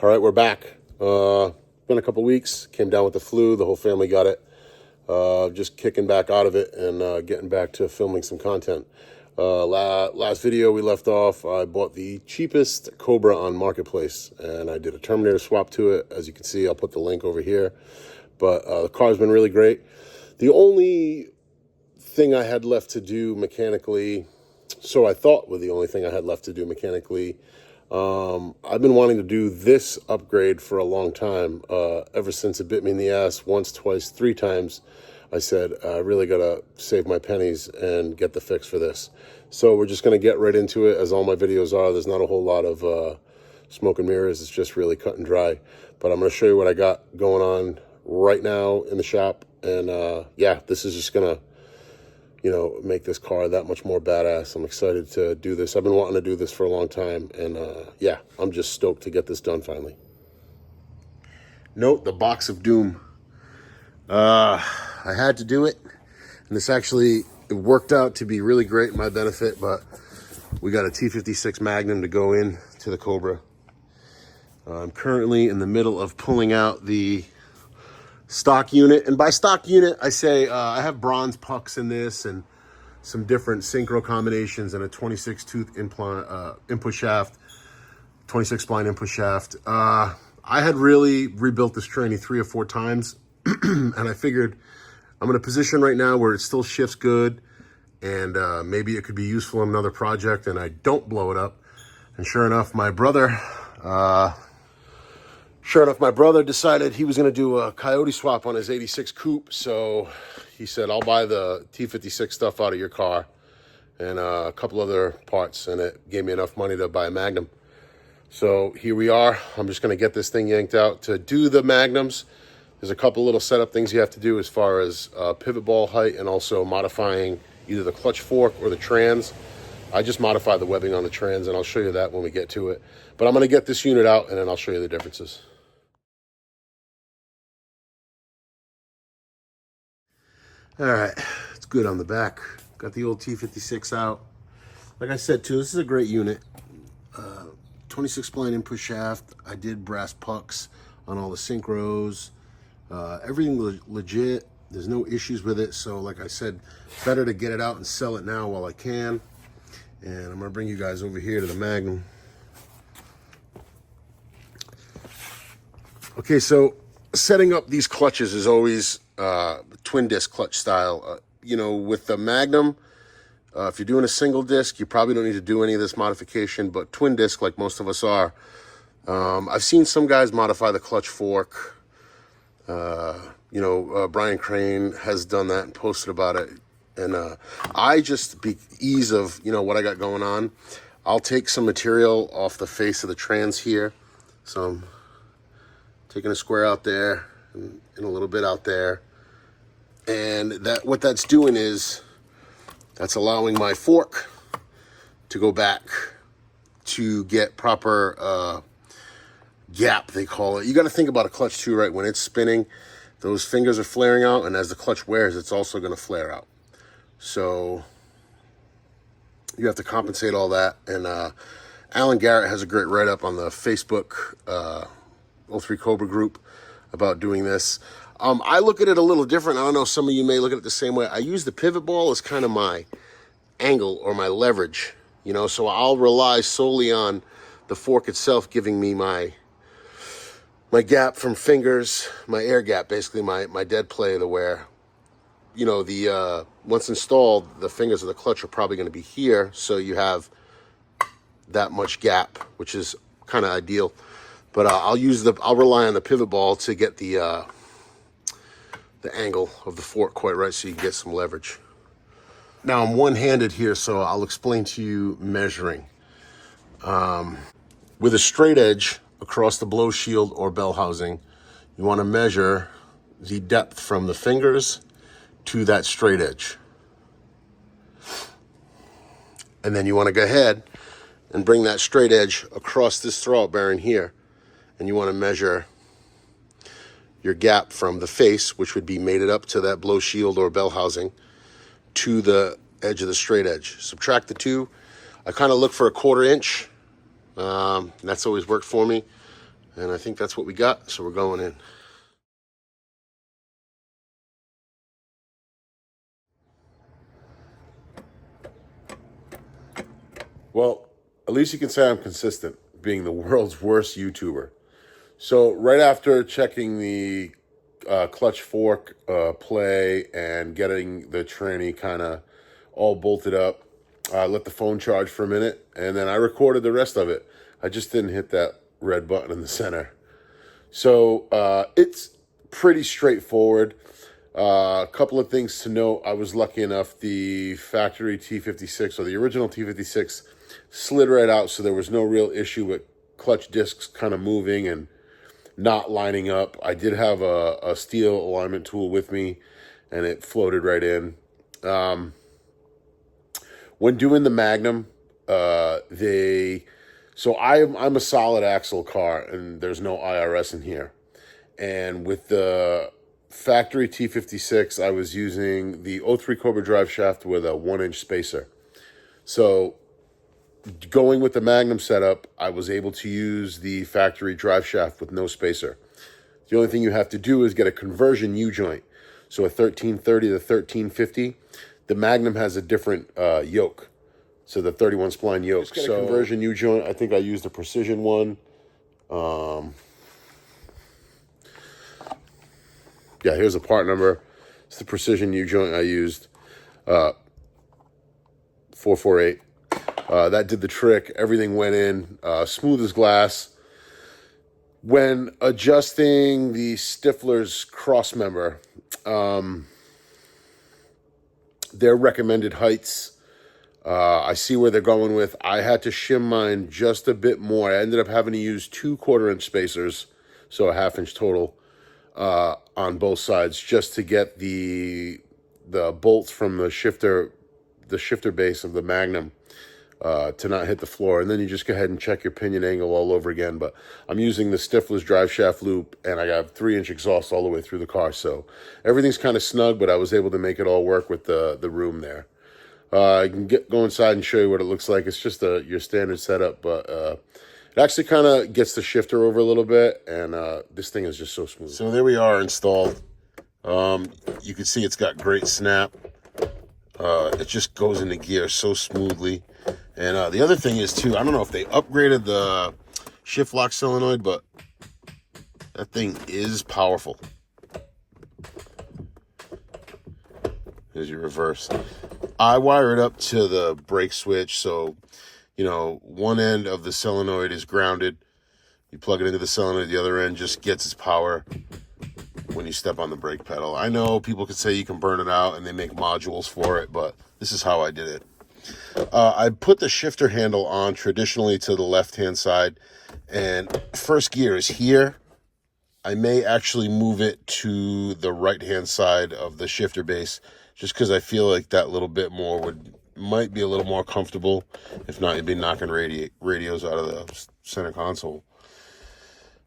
All right, we're back. Been a couple weeks. Came down with the flu. The whole family got it. Just kicking back out of it and getting back to filming some content. Last video we left off, I bought the cheapest Cobra on Marketplace, and I did a Terminator swap to it. As you can see, I'll put the link over here. But the car's been really great. The only thing I had left to do mechanically, so I thought was the only thing I had left to do mechanically, I've been wanting to do this upgrade for a long time. Ever since it bit me in the ass once, twice, 3 times, I said, I really gotta save my pennies and get the fix for this. So we're just gonna get right into it, as all my videos are. There's not a whole lot of smoke and mirrors. It's just really cut and dry. But I'm gonna show you what I got going on right now in the shop. And yeah, this is just gonna, make this car that much more badass. I'm excited to do this. I've been wanting to do this for a long time, and yeah, I'm just stoked to get this done finally. Note the box of doom. I had to do it, and this actually, it worked out to be really great in my benefit, but we got a T56 Magnum to go in to the Cobra. I'm currently in the middle of pulling out the stock unit, and by stock unit I say I have bronze pucks in this and some different synchro combinations and a 26 tooth input shaft, 26 spline input shaft. I had really rebuilt this tranny 3 or 4 times and I figured I'm in a position right now where it still shifts good, and maybe it could be useful in another project and I don't blow it up. And sure enough, my brother decided he was going to do a coyote swap on his 86 coupe. So he said, I'll buy the T56 stuff out of your car and a couple other parts. And it gave me enough money to buy a Magnum. So here we are. I'm just going to get this thing yanked out. To do the Magnums, there's a couple little setup things you have to do as far as pivot ball height and also modifying either the clutch fork or the trans. I just modify the webbing on the trans, and I'll show you that when we get to it. But I'm going to get this unit out, and then I'll show you the differences. All right, it's good on the back. Got the old T56 out. Like I said, too, this is a great unit. 26 spline input shaft. I did brass pucks on all the synchros. Everything legit. There's no issues with it. So like I said, better to get it out and sell it now while I can. And I'm gonna bring you guys over here to the Magnum. Okay, so setting up these clutches is always twin disc clutch style. With the Magnum, if you're doing a single disc, you probably don't need to do any of this modification, but twin disc, like most of us are, I've seen some guys modify the clutch fork. Brian Crane has done that and posted about it. And I just, be ease of, what I got going on, I'll take some material off the face of the trans here. So I'm taking a square out there and a little bit out there. And what that's doing is that's allowing my fork to go back to get proper gap, they call it. You got to think about a clutch too, right? When it's spinning, those fingers are flaring out, and as the clutch wears, it's also going to flare out. So you have to compensate all that. And Alan Garrett has a great write-up on the Facebook 03 Cobra group about doing this. I look at it a little different. I don't know, some of you may look at it the same way. I use the pivot ball as kind of my angle or my leverage, so I'll rely solely on the fork itself giving me my gap from fingers, my air gap, basically my dead play of the wear. Once installed, the fingers of the clutch are probably going to be here, so you have that much gap, which is kind of ideal. But I'll rely on the pivot ball to get the angle of the fork quite right, so you can get some leverage. Now I'm one-handed here, so I'll explain to you measuring. With a straight edge across the blow shield or bell housing, you want to measure the depth from the fingers to that straight edge. And then you want to go ahead and bring that straight edge across this throwout bearing here. And you want to measure your gap from the face, which would be mated up to that blow shield or bell housing, to the edge of the straight edge. Subtract the two. I kind of look for a 1/4 inch. That's always worked for me. And I think that's what we got, so we're going in. Well, at least you can say I'm consistent, being the world's worst YouTuber. So right after checking the clutch fork play and getting the tranny kind of all bolted up, I let the phone charge for a minute, and then I recorded the rest of it. I just didn't hit that red button in the center. So it's pretty straightforward. A couple of things to note. I was lucky enough, the factory T56, or the original T56, slid right out, so there was no real issue with clutch discs kind of moving and not lining up. I did have a steel alignment tool with me, and it floated right in. When doing the Magnum, so I'm a solid axle car, and there's no IRS in here. And with the factory T56, I was using the 03 Cobra drive shaft with a 1-inch spacer. So going with the Magnum setup, I was able to use the factory drive shaft with no spacer. The only thing you have to do is get a conversion U-joint. So a 1330 to 1350. The Magnum has a different yoke. So the 31 spline yoke. Just get a conversion U-joint. I think I used a precision one. Yeah, here's a part number. It's the precision U-joint I used. 448. That did the trick. Everything went in smooth as glass. When adjusting the Stifler's cross member, their recommended heights, I see where they're going with. I had to shim mine just a bit more. I ended up having to use 2 1/4-inch spacers, so a 1/2 inch total, on both sides, just to get the bolts from the shifter base of the Magnum to not hit the floor. And then you just go ahead and check your pinion angle all over again. But I'm using the Stifler's drive shaft loop, and I got 3-inch exhaust all the way through the car. So everything's kind of snug, but I was able to make it all work with the room there. I can go inside and show you what it looks like. It's just your standard setup, but it actually kind of gets the shifter over a little bit, and this thing is just so smooth. So there we are installed. You can see it's got great snap. It just goes into gear so smoothly. And the other thing is, too, I don't know if they upgraded the shift lock solenoid, but that thing is powerful. Here's your reverse. I wire it up to the brake switch, so, you know, one end of the solenoid is grounded. You plug it into the solenoid, the other end just gets its power when you step on the brake pedal. I know people could say you can burn it out, and they make modules for it, but this is how I did it. I put the shifter handle on traditionally to the left-hand side, and first gear is here. I may actually move it to the right-hand side of the shifter base, just because I feel like that little bit more might be a little more comfortable. If not, you'd be knocking radios out of the center console.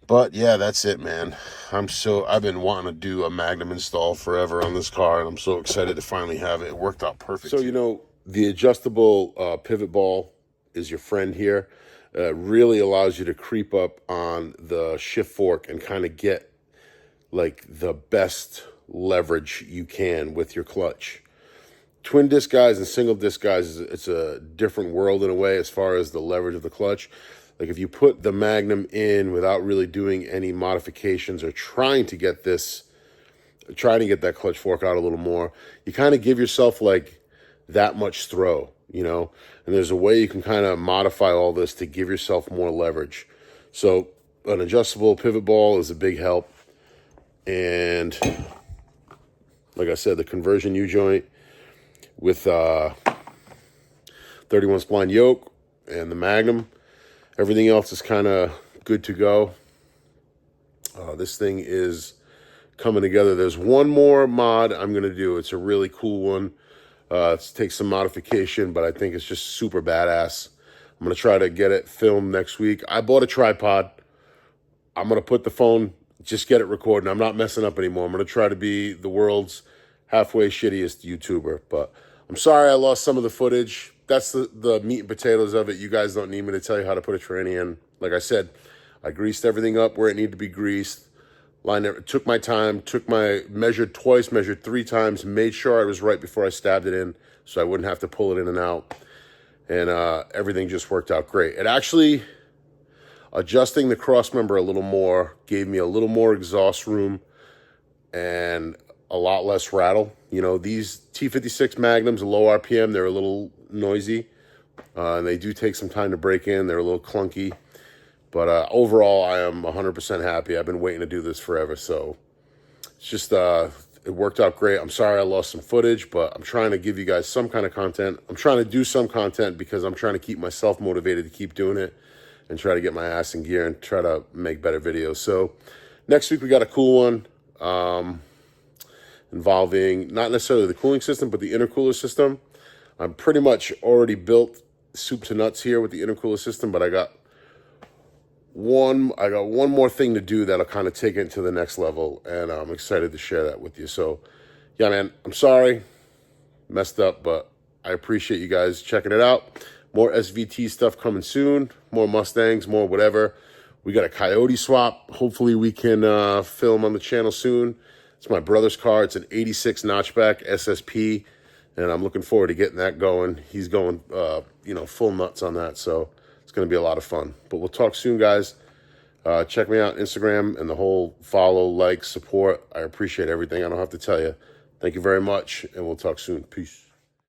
But yeah, that's it, man. I've been wanting to do a Magnum install forever on this car, and I'm so excited to finally have it. It worked out perfect. So, you know, the adjustable pivot ball is your friend here. Really allows you to creep up on the shift fork and kind of get like the best leverage you can with your clutch. Twin disc guys and single disc guys, it's a different world in a way as far as the leverage of the clutch. Like if you put the Magnum in without really doing any modifications or trying to get that clutch fork out a little more, you kind of give yourself like that much throw, you know? And there's a way you can kind of modify all this to give yourself more leverage. So an adjustable pivot ball is a big help. And like I said, the conversion U-joint with 31 spline yoke and the Magnum, everything else is kind of good to go. This thing is coming together. There's one more mod I'm going to do. It's a really cool one. It takes some modification, but I think it's just super badass. I'm going to try to get it filmed next week. I bought a tripod. I'm going to put the phone, just get it recording. I'm not messing up anymore. I'm going to try to be the world's halfway shittiest YouTuber. But I'm sorry I lost some of the footage. That's the meat and potatoes of it. You guys don't need me to tell you how to put a tranny in. Like I said, I greased everything up where it needed to be greased. Took my time, measured twice, measured 3 times, made sure I was right before I stabbed it in so I wouldn't have to pull it in and out. And everything just worked out great. It actually, adjusting the cross member a little more, gave me a little more exhaust room and a lot less rattle. You know, these T56 Magnums, low RPM, they're a little noisy. And they do take some time to break in. They're a little clunky. But overall, I am 100% happy. I've been waiting to do this forever. So it's just, it worked out great. I'm sorry I lost some footage, but I'm trying to give you guys some kind of content. I'm trying to do some content because I'm trying to keep myself motivated to keep doing it and try to get my ass in gear and try to make better videos. So next week we got a cool one involving not necessarily the cooling system, but the intercooler system. I'm pretty much already built soup to nuts here with the intercooler system, but I got one more thing to do that'll kind of take it to the next level, and I'm excited to share that with you. So yeah, man, I'm sorry, messed up, but I appreciate you guys checking it out. More SVT stuff coming soon, more Mustangs, more whatever. We got a Coyote swap. Hopefully we can film on the channel soon. It's my brother's car. It's an 86 notchback SSP, and I'm looking forward to getting that going. He's going, full nuts on that, so it's going to be a lot of fun. But we'll talk soon, guys. Check me out on Instagram and the whole follow, like, support. I appreciate everything. I don't have to tell you. Thank you very much, and we'll talk soon. Peace.